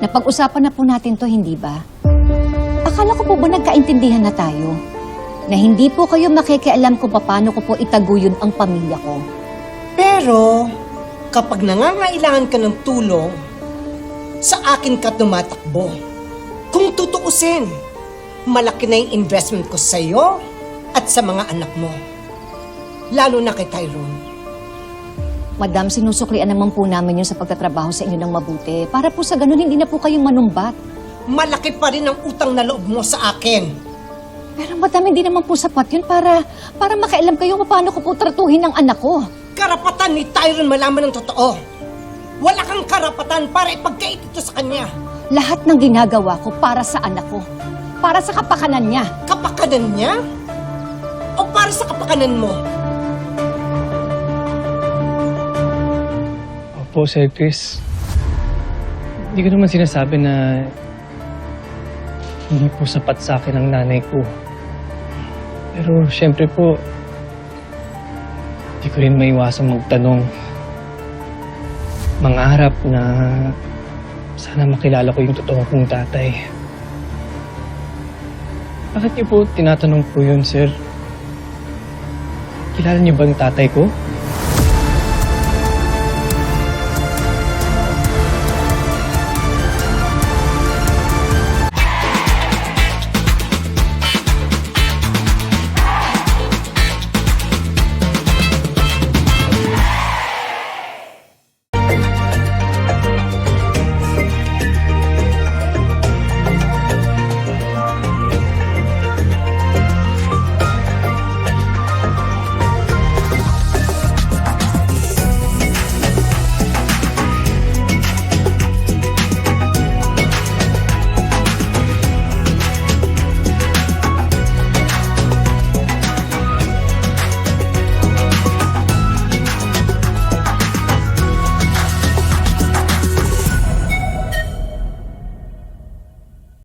Napag-usapan na po natin to, hindi ba? Akala ko po ba nagkaintindihan na tayo? Na hindi po kayo makikialam kung paano ko po itaguyod ang pamilya ko. Pero, kapag nangangailangan ka ng tulong, sa akin ka tumatakbo. Kung tutuusin, malaki na yung investment ko sa iyo at sa mga anak mo. Lalo na kay Tyrone. Madam, sinusuklian naman po namin yun sa pagtatrabaho sa inyo ng mabuti. Para po sa ganun, hindi na po kayong manumbat. Malaki pa rin ang utang na loob mo sa akin. Pero madam, hindi naman po sapat yun para makialam kayo paano ko po tratuhin ang anak ko. Karapatan ni Tyrone malaman ng totoo. Wala kang karapatan para ipagkait ito sa kanya. Lahat ng ginagawa ko para sa anak ko. Para sa kapakanan niya. Kapakanan niya? O para sa kapakanan mo? Opo, Sir Chris. Hindi ko naman sinasabi na hindi po sapat sa akin ang nanay ko. Pero siyempre po, hindi ko rin maiwasang magtanong. Mangarap na sana makilala ko yung totoo kong tatay. Bakit niyo po tinatanong po yun, sir? Kilala niyo ba ang tatay ko?